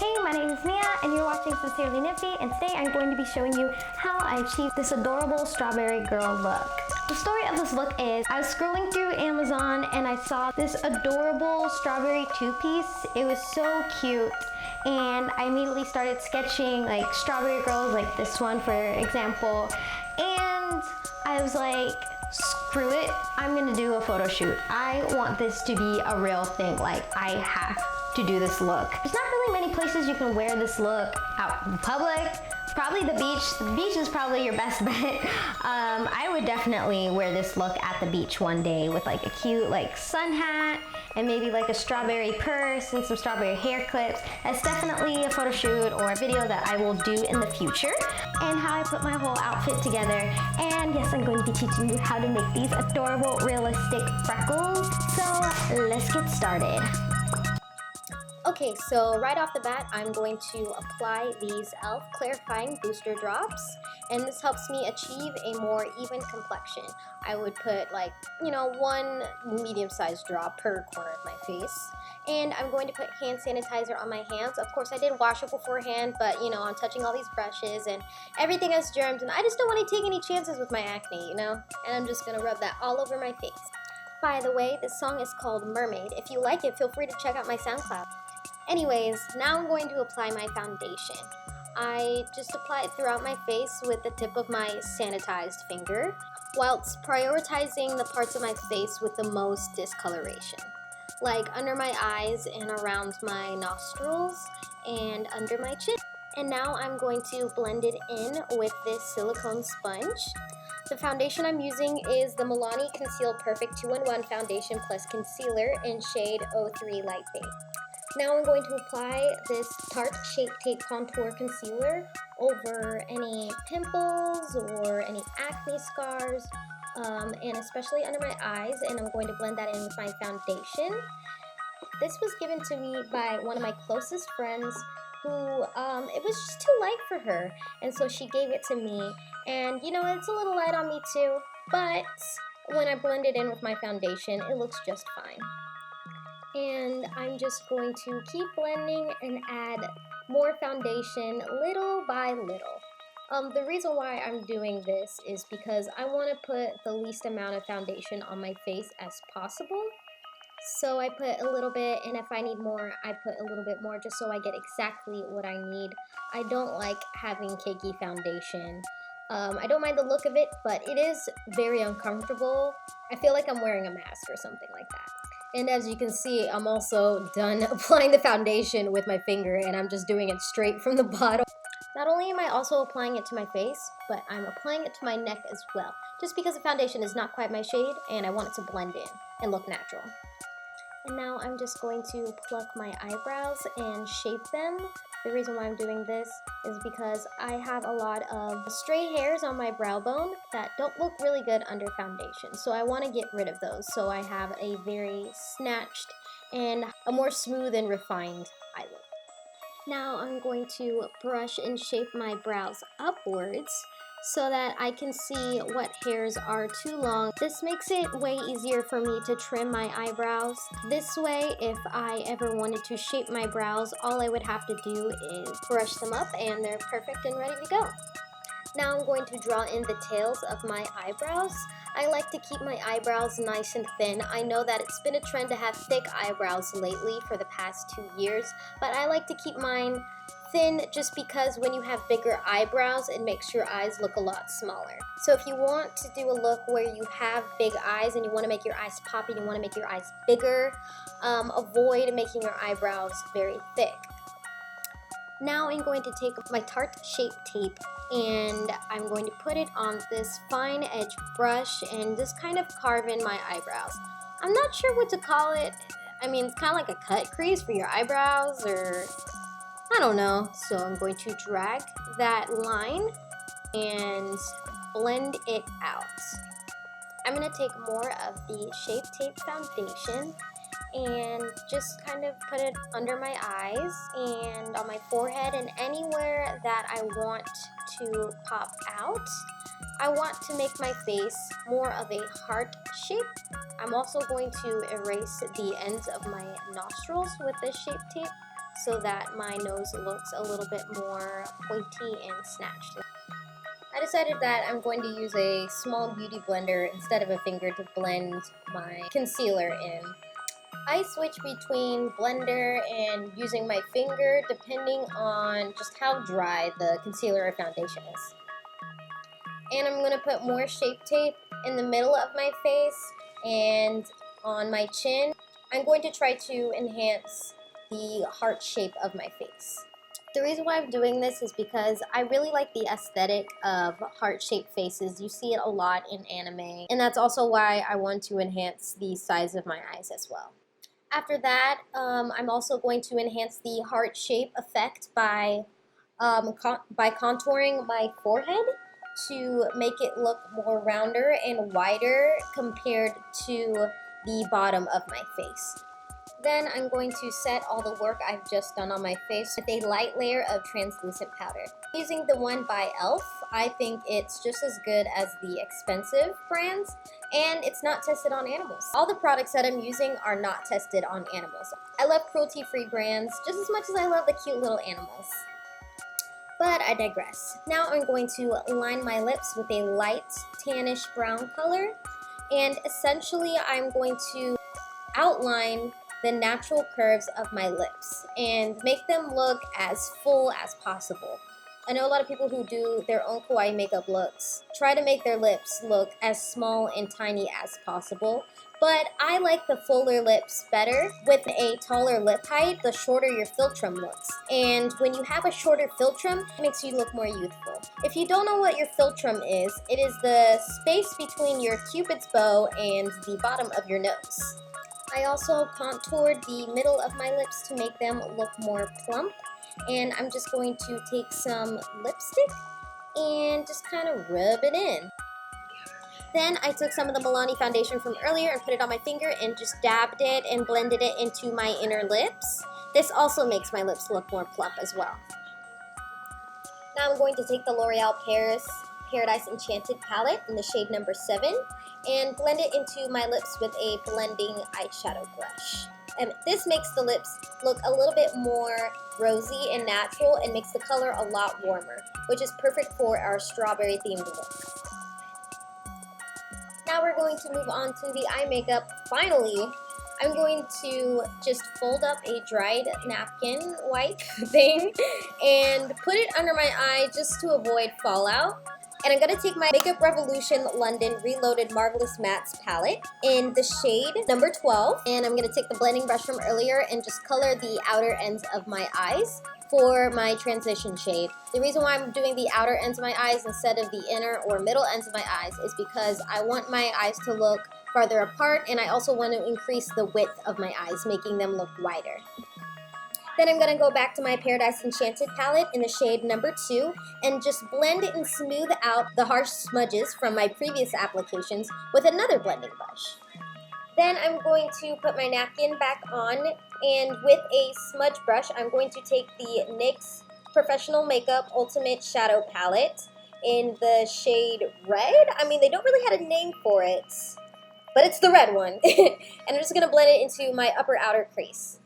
Hey, my name is Mia and you're watching Sincerely Nippy, and today I'm going to be showing you how I achieved this adorable strawberry girl look. The story of this look is I was scrolling through Amazon and I saw this adorable strawberry two-piece. It was so cute and I immediately started sketching like strawberry girls like this one for example, and I was like, screw it, I'm gonna do a photo shoot. I want this to be a real thing. Like, I have to do this look. There's not really many places you can wear this look out in public. Probably the beach. The beach is probably your best bet. I would definitely wear this look at the beach one day with like a cute like sun hat and maybe like a strawberry purse and some strawberry hair clips. That's definitely a photo shoot or a video that I will do in the future. And how I put my whole outfit together. And yes, I'm going to be teaching you how to make these adorable, realistic freckles. So let's get started. Okay, so right off the bat, I'm going to apply these e.l.f. clarifying booster drops, and this helps me achieve a more even complexion. I would put like, one medium-sized drop per corner of my face. And I'm going to put hand sanitizer on my hands. Of course, I did wash it beforehand, but I'm touching all these brushes and everything has germs, and I just don't want to take any chances with my acne, And I'm just gonna rub that all over my face. By the way, this song is called Mermaid. If you like it, feel free to check out my SoundCloud. Anyways, now I'm going to apply my foundation. I just apply it throughout my face with the tip of my sanitized finger, whilst prioritizing the parts of my face with the most discoloration, like under my eyes and around my nostrils and under my chin. And now I'm going to blend it in with this silicone sponge. The foundation I'm using is the Milani Conceal Perfect 2-in-1 Foundation Plus Concealer in shade 03 Light Beige. Now I'm going to apply this Tarte Shape Tape Contour Concealer over any pimples or any acne scars, and especially under my eyes, and I'm going to blend that in with my foundation. This was given to me by one of my closest friends who, it was just too light for her, and so she gave it to me, and it's a little light on me too, but when I blend it in with my foundation, it looks just fine. And I'm just going to keep blending and add more foundation little by little. The reason why I'm doing this is because I want to put the least amount of foundation on my face as possible. So I put a little bit, and if I need more, I put a little bit more just so I get exactly what I need. I don't like having cakey foundation. I don't mind the look of it, but it is very uncomfortable. I feel like I'm wearing a mask or something like that. And as you can see, I'm also done applying the foundation with my finger, and I'm just doing it straight from the bottom. Not only am I also applying it to my face, but I'm applying it to my neck as well, just because the foundation is not quite my shade, and I want it to blend in and look natural. And now I'm just going to pluck my eyebrows and shape them. The reason why I'm doing this is because I have a lot of stray hairs on my brow bone that don't look really good under foundation. So I want to get rid of those so I have a very snatched and a more smooth and refined eye look. Now I'm going to brush and shape my brows upwards so that I can see what hairs are too long. This makes it way easier for me to trim my eyebrows. This way, if I ever wanted to shape my brows, all I would have to do is brush them up and they're perfect and ready to go. Now I'm going to draw in the tails of my eyebrows. I like to keep my eyebrows nice and thin. I know that it's been a trend to have thick eyebrows lately for the past 2 years, but I like to keep mine thin just because when you have bigger eyebrows, it makes your eyes look a lot smaller. So if you want to do a look where you have big eyes and you want to make your eyes poppy, you want to make your eyes bigger, avoid making your eyebrows very thick. Now I'm going to take my Tarte Shape Tape and I'm going to put it on this fine edge brush and just kind of carve in my eyebrows. I'm not sure what to call it. I mean, it's kind of like a cut crease for your eyebrows, or I don't know. So I'm going to drag that line and blend it out. I'm going to take more of the Shape Tape foundation and just kind of put it under my eyes and on my forehead and anywhere that I want to pop out. I want to make my face more of a heart shape. I'm also going to erase the ends of my nostrils with this Shape Tape so that my nose looks a little bit more pointy and snatched. I decided that I'm going to use a small beauty blender instead of a finger to blend my concealer in. I switch between blender and using my finger depending on just how dry the concealer or foundation is. And I'm going to put more Shape Tape in the middle of my face and on my chin. I'm going to try to enhance the heart shape of my face. The reason why I'm doing this is because I really like the aesthetic of heart-shaped faces. You see it a lot in anime, and that's also why I want to enhance the size of my eyes as well. After that, I'm also going to enhance the heart shape effect by contouring my forehead to make it look more rounder and wider compared to the bottom of my face. Then I'm going to set all the work I've just done on my face with a light layer of translucent powder. Using the one by e.l.f., I think it's just as good as the expensive brands, and it's not tested on animals. All the products that I'm using are not tested on animals. I love cruelty-free brands just as much as I love the cute little animals. But I digress. Now I'm going to line my lips with a light tannish brown color, and essentially I'm going to outline the natural curves of my lips and make them look as full as possible. I know a lot of people who do their own kawaii makeup looks try to make their lips look as small and tiny as possible, but I like the fuller lips better. With a taller lip height, the shorter your philtrum looks. And when you have a shorter philtrum, it makes you look more youthful. If you don't know what your philtrum is, it is the space between your cupid's bow and the bottom of your nose. I also contoured the middle of my lips to make them look more plump, and I'm just going to take some lipstick and just kind of rub it in. Then I took some of the Milani foundation from earlier and put it on my finger and just dabbed it and blended it into my inner lips. This also makes my lips look more plump as well. Now I'm going to take the L'Oreal Paradise Enchanted palette in the shade number 7 and blend it into my lips with a blending eyeshadow brush. And this makes the lips look a little bit more rosy and natural and makes the color a lot warmer, which is perfect for our strawberry themed look. Now we're going to move on to the eye makeup. Finally, I'm going to just fold up a dried napkin wipe thing and put it under my eye just to avoid fallout. And I'm going to take my Makeup Revolution London Reloaded Marvelous Mattes palette in the shade number 12. And I'm going to take the blending brush from earlier and just color the outer ends of my eyes for my transition shade. The reason why I'm doing the outer ends of my eyes instead of the inner or middle ends of my eyes is because I want my eyes to look farther apart, and I also want to increase the width of my eyes, making them look wider. Then I'm going to go back to my Paradise Enchanted palette in the shade number 2 and just blend it and smooth out the harsh smudges from my previous applications with another blending brush. Then I'm going to put my napkin back on, and with a smudge brush, I'm going to take the NYX Professional Makeup Ultimate Shadow Palette in the shade Red. I mean, they don't really have a name for it, but it's the red one. And I'm just going to blend it into my upper outer crease.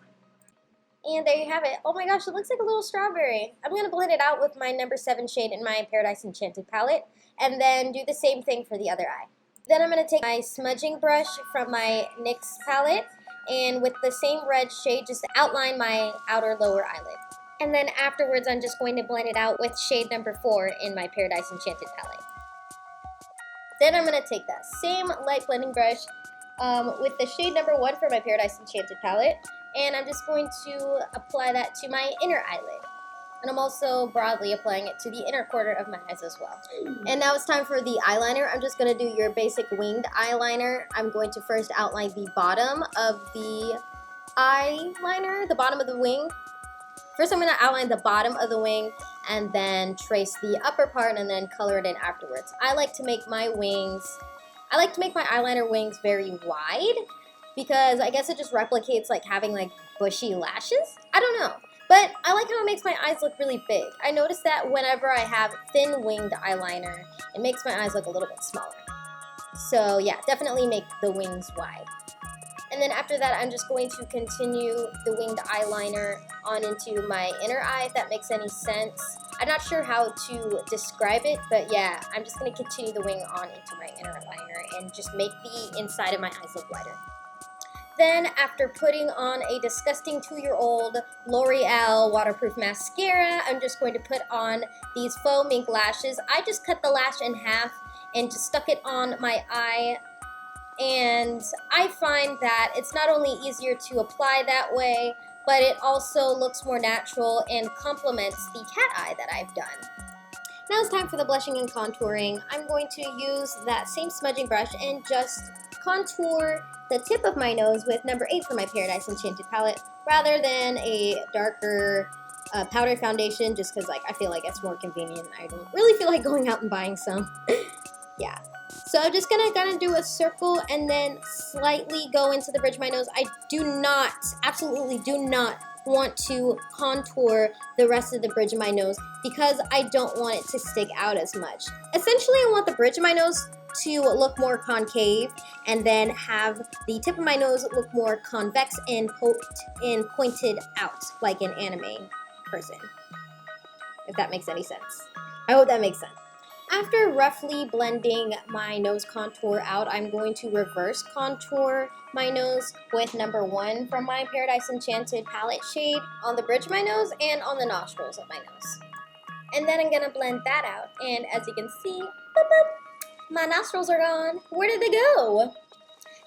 And there you have it. Oh my gosh, it looks like a little strawberry. I'm going to blend it out with my number 7 shade in my Paradise Enchanted palette, and then do the same thing for the other eye. Then I'm going to take my smudging brush from my NYX palette, and with the same red shade, just outline my outer lower eyelid. And then afterwards, I'm just going to blend it out with shade number 4 in my Paradise Enchanted palette. Then I'm going to take that same light blending brush with the shade number 1 for my Paradise Enchanted palette, and I'm just going to apply that to my inner eyelid. And I'm also broadly applying it to the inner corner of my eyes as well. And now it's time for the eyeliner. I'm just going to do your basic winged eyeliner. I'm going to first outline the bottom of the eyeliner, the bottom of the wing. First I'm going to outline the bottom of the wing and then trace the upper part and then color it in afterwards. I like to make my eyeliner wings very wide because I guess it just replicates like having like bushy lashes. I don't know. But I like how it makes my eyes look really big. I noticed that whenever I have thin winged eyeliner, it makes my eyes look a little bit smaller. So yeah, definitely make the wings wide. And then after that, I'm just going to continue the winged eyeliner on into my inner eye, if that makes any sense. I'm not sure how to describe it, but yeah, I'm just going to continue the wing on into my inner liner and just make the inside of my eyes look lighter. Then, after putting on a disgusting 2-year-old L'Oreal waterproof mascara, I'm just going to put on these faux mink lashes. I just cut the lash in half and just stuck it on my eye. And I find that it's not only easier to apply that way, but it also looks more natural and complements the cat eye that I've done. Now it's time for the blushing and contouring. I'm going to use that same smudging brush and just contour the tip of my nose with number 8 from my Paradise Enchanted palette, rather than a darker powder foundation, just because I feel like it's more convenient. I don't really feel like going out and buying some. Yeah. So I'm just gonna do a circle and then slightly go into the bridge of my nose. I do not, absolutely do not want to contour the rest of the bridge of my nose because I don't want it to stick out as much. Essentially, I want the bridge of my nose to look more concave and then have the tip of my nose look more convex and pointed out like an anime person, if that makes any sense. I hope that makes sense. After roughly blending my nose contour out, I'm going to reverse contour my nose with number 1 from my Paradise Enchanted palette shade on the bridge of my nose and on the nostrils of my nose. And then I'm going to blend that out, and as you can see, boop, boop, my nostrils are gone. Where did they go?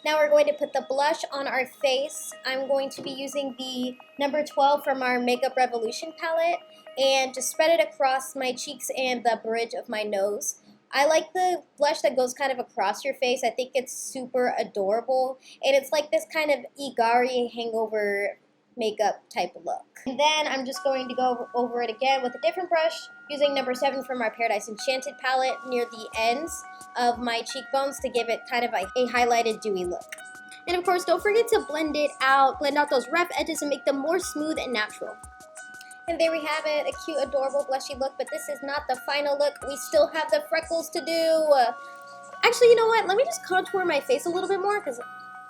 Now we're going to put the blush on our face. I'm going to be using the number 12 from our Makeup Revolution palette and just spread it across my cheeks and the bridge of my nose. I like the blush that goes kind of across your face. I think it's super adorable, and it's like this kind of Igari hangover makeup type look. And then I'm just going to go over it again with a different brush using number 7 from our Paradise Enchanted palette near the ends of my cheekbones to give it kind of a highlighted dewy look. And of course, don't forget to blend out those rough edges and make them more smooth and natural. And there we have it, a cute, adorable, blushy look, but this is not the final look. We still have the freckles to do. Actually, you know what? Let me just contour my face a little bit more, because,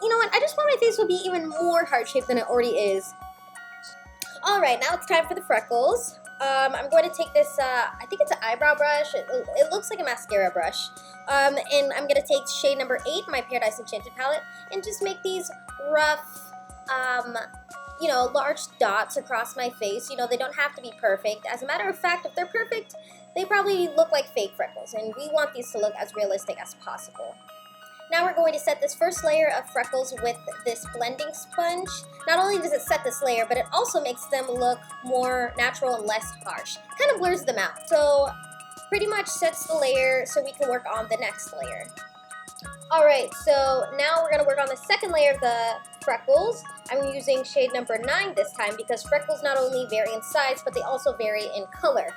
you know what? I just want my face to be even more heart-shaped than it already is. Alright, now it's time for the freckles. I'm going to take this, I think it's an eyebrow brush. It looks like a mascara brush. And I'm going to take shade number 8, my Paradise Enchanted palette, and just make these rough, you know, large dots across my face. You know, they don't have to be perfect. As a matter of fact, if they're perfect, they probably look like fake freckles, and we want these to look as realistic as possible. Now we're going to set this first layer of freckles with this blending sponge. Not only does it set this layer, but it also makes them look more natural and less harsh. Kind of blurs them out. So pretty much sets the layer so we can work on the next layer. Alright, so now we're going to work on the second layer of the freckles. I'm using shade number 9 this time because freckles not only vary in size, but they also vary in color.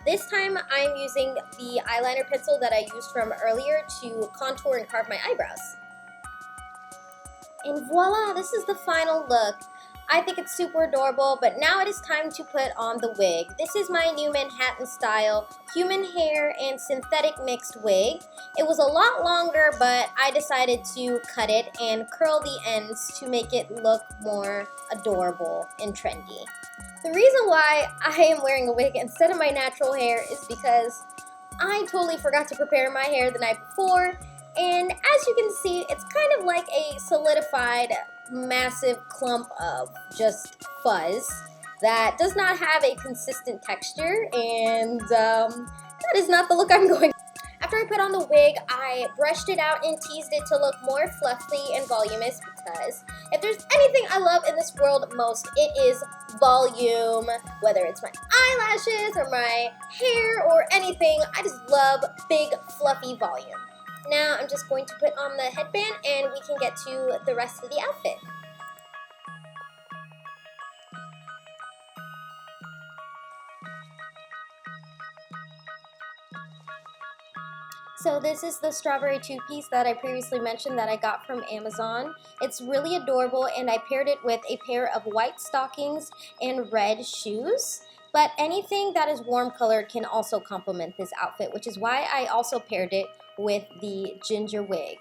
This time I'm using the eyeliner pencil that I used from earlier to contour and carve my eyebrows. And voila, this is the final look. I think it's super adorable, but now it is time to put on the wig. This is my new Manhattan style human hair and synthetic mixed wig. It was a lot longer, but I decided to cut it and curl the ends to make it look more adorable and trendy. The reason why I am wearing a wig instead of my natural hair is because I totally forgot to prepare my hair the night before, and as you can see, it's kind of like a solidified massive clump of just fuzz that does not have a consistent texture, and that is not the look I'm going. After I put on the wig, I brushed it out and teased it to look more fluffy and voluminous, because if there's anything I love in this world most, it is volume. Whether it's my eyelashes or my hair or anything, I just love big fluffy volume. Now I'm just going to put on the headband and we can get to the rest of the outfit. So this is the strawberry two-piece that I previously mentioned that I got from Amazon. It's really adorable, and I paired it with a pair of white stockings and red shoes. But anything that is warm colored can also complement this outfit, which is why I also paired it with the ginger wig.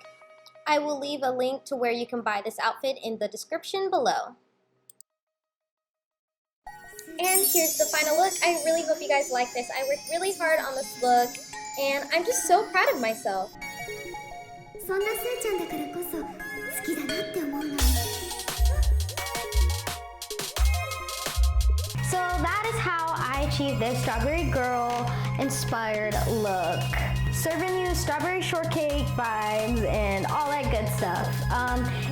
I will leave a link to where you can buy this outfit in the description below. And here's the final look. I really hope you guys like this. I worked really hard on this look, and I'm just so proud of myself. そんなスーちゃんだからこそ好きだなって思うのに So that is how I achieved this strawberry girl inspired look. Serving you strawberry shortcake vibes and all that good stuff.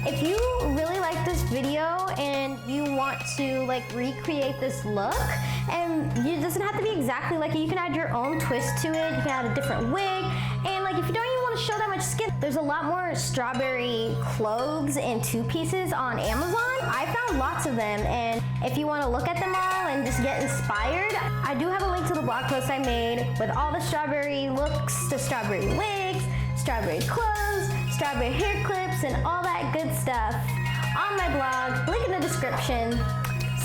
If you really like this video and you want to like recreate this look, and it doesn't have to be exactly like it, you can add your own twist to it, you can add a different wig, and like if you don't even want to show that much skin, there's a lot more strawberry clothes and two pieces on Amazon. I found lots of them, and if you want to look at them all and just get inspired, I do have a link to the blog post I made with all the strawberry looks, the strawberry wigs, strawberry clothes, strawberry hair clips, and all that good stuff on my blog, link in the description.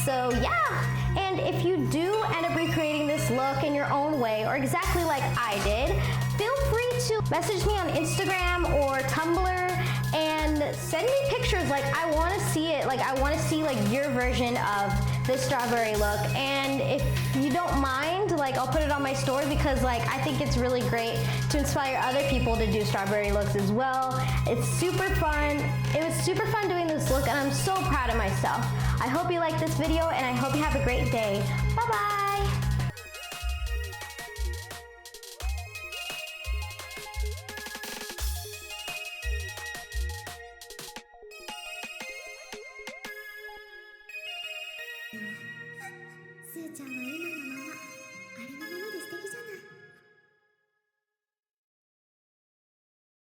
So yeah, and if you do end up recreating this look in your own way or exactly like I did, feel free to message me on Instagram or Tumblr and send me pictures. Like, I want to see it. Like, I want to see like your version of this strawberry look. And if you don't mind, like, I'll put it on my story because like I think it's really great to inspire other people to do strawberry looks as well. It's super fun. It was super fun doing this look, and I'm so proud of myself. I hope you like this video, and I hope you have a great day. Bye bye.